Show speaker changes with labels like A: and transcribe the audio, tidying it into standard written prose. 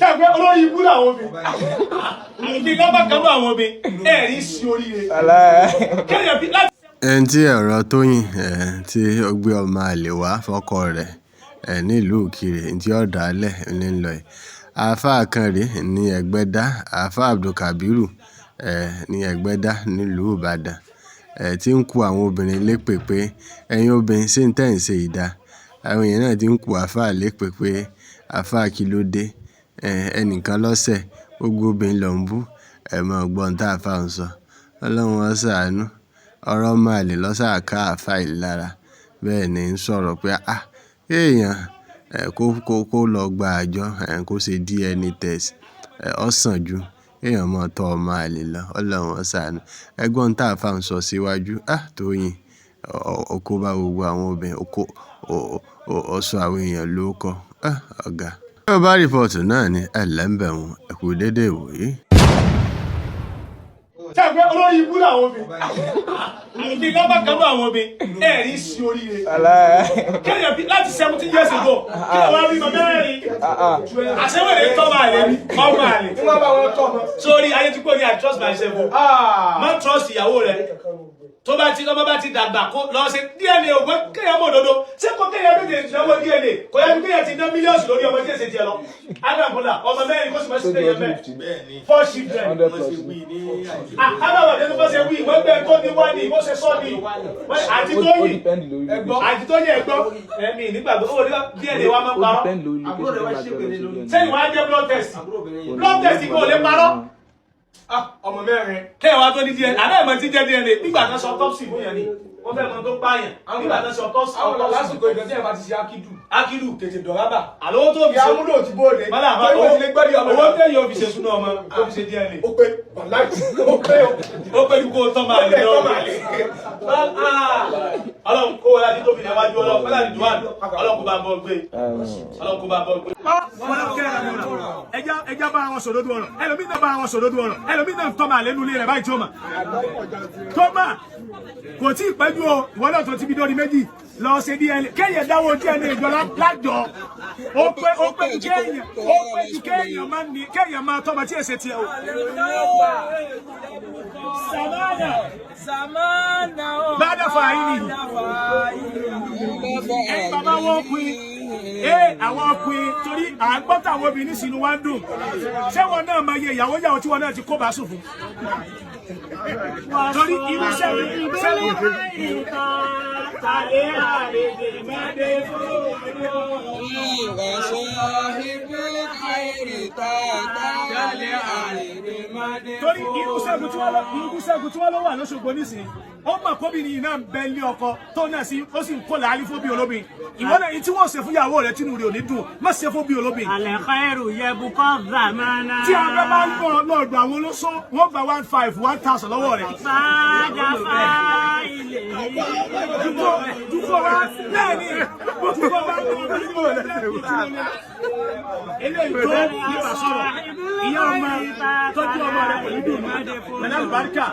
A: Ṣé olórí ibú làwọn obìnrin? Ìdí lọ́ba kan ló àwọn obìnrin. Ẹ̀rí sí oríire. Kéèyàn bí láti.
B: Ẹni tí ọ̀rọ̀ Toyin tí ó gbé ọmọ àlè wá fọ́kọ rẹ̀ nílùú Ìkirè tí ó dálẹ̀ ní lọ yìí. Alfa Kabiru ní Ẹgbẹ́dá, Alfa Kabiru ní Ẹgbẹ́dá nílùú Ìbàdàn tí ń kù àwọn obìnrin lépè pé ẹ̀yin obìnrin ṣé ń tẹ̀ ń ṣe ìdá. Àwọn èèyàn náà ti ń kù Alfa lépè pé Alfa kí ló dé ẹnìkan lọ́sẹ̀ gbogbo obìnrin ló ń bú mọ̀ gbọ́n tá Alfa ń sọ. Ọlọ́run ó ṣàánú. Ọ̀rọ̀ ọmọ àlè lọ́sà ká Alfa yìí lára. Bẹ́ẹ̀ ni ń sọ̀rọ̀ pé èèyàn kó lọ gba àjọ kó ṣe DNA test ó sàn ju èèyàn mọ̀ tọ́ ọmọ àlè lọ. Ọlọ́run ó ṣàánú. Ẹgbọ́n tá Alfa ń sọ síwájú Toyin oko bá gbogbo àwọn obìnrin ó sọ àwọn èèyàn lóko ọ̀gá. Yorubareports náà ni ẹlẹ́mbẹ̀rún ẹ̀kú dédé ìwòyí.
A: Ṣé olórí ibú làwọn obìnrin? Ìdí lọ́ba kan ló àwọn obìnrin. Ẹ̀rí sí oríire. Kéèyàn bí láti 70 years ago. Kéèyàn wá rí màmá ẹ̀rín. Àṣewèrè tọ́ máa lè rí. Ọmọ àlè. Wọ́n bá wọn tọ́ mọ́. Sórí ayé tí kò ní I trust myself. Má trust ìyàwó rẹ̀. Tó bá ti lọ́mọ bá ti dàgbà kó lọ ṣe DNA ògbẹ́ kéèyàn mọ̀ òdodo. Ṣé kò kéèyàn bí tètè náwó DNA? Kò yẹ kí kéèyàn ti ná mílíọ̀nù lórí ọmọ tí èsè tiẹ̀ lọ. Agbàgbọ́lá ọmọ mẹ́rin kó sì máa ṣe tẹ̀yẹ mẹ́. 4 children. Aláwọ̀ ẹni bó ṣe wí wọ́n gbé tó ní wá ní bó ṣe sọ ní. Àti Toyin ẹ̀gbọ́n ẹ̀mí nígbàgbọ́ owó DNA wa máa ń parọ́. Sẹ́yìn wá jẹ́ blood test. Blood test kò lè parọ́. Ọmọ mẹ́rin kéèyàn wá tó ní DNA àná ìmọ̀ tí jẹ́ DNA nígbà kan sọ autopsy fún yẹn ni wọ́n fẹ́ mọ tó pààyàn nígbà kan sọ autopsy. Àwọn lásìkò ìgbà tí ẹ̀ bá ti ṣe akidu tètè dọ̀rábà àlówó tó fi ṣe amúlò ti bóde owó tẹ̀yìn ó fi ṣe súná ọmọ ó fi ṣe DNA ó pé kó tọ́ máa lè lọ. Ọlọ́run kó wọlé tó fi lè wájú ọlọ́run pẹ́lá ní duwan ọlọ́run kó bá bọ́ gbé ọlọ́run kó bá bọ́ gbé. Ẹja bá àwọn sòdodo ọ̀rọ̀ ẹlòmíì náà bá àwọn sòdodo ọ̀rọ̀ ẹlòmíì náà tọ́ máa lẹ́nu ilé rẹ̀ báyìí tó mà kò tí ì pẹ́jú o ìwọ náà tó ti bí lórí méjì lọ ṣe DNA kéèyàn dáwọ́ DNA ìjọ lájọ ó pé ju kéèyàn máa tọ́ ma tí èsè tiẹ̀ o. Samana bada fàáyì ni ẹ̀yin bàbá wọn pin àwọn ọkùnrin torí àgbọ́tà àwọn obìnrin sínú wá ń dùn ṣé wọn náà máa yẹ ìyàwó tí wọn náà ti kó bá sùn fún torí irú sẹ́yìn torí irú sẹ́gun tí wọ́n lọ wà lóṣogbo nísìnyí ó mọ̀ kóbìnrin náà ń bẹ ilé ọkọ tó náà sí ó sì ń kó làálí fún bí olóbìn ìwọ náà tí wọ́n ṣe fún ìyàwó rẹ̀ tínú rẹ̀ ò ní dùn má ṣe fún bí olóbìn.
C: Al-khairu yabqa zamana.
A: Tí àwọn bá ń bọ̀ lọ́ọ̀dọ̀ àwọn olóṣó wọ́n gba 1,000 lọ́wọ́ rẹ̀. Dúkọ̀ wá lẹ́ẹ̀ni dúkọ̀ wá eléyìí tó yípa sọ̀rọ̀ ìyá ọmọ tọ́jú ọmọ rẹ̀ pẹ̀lú ìdùnnú pẹ̀lú àlùbáríkà.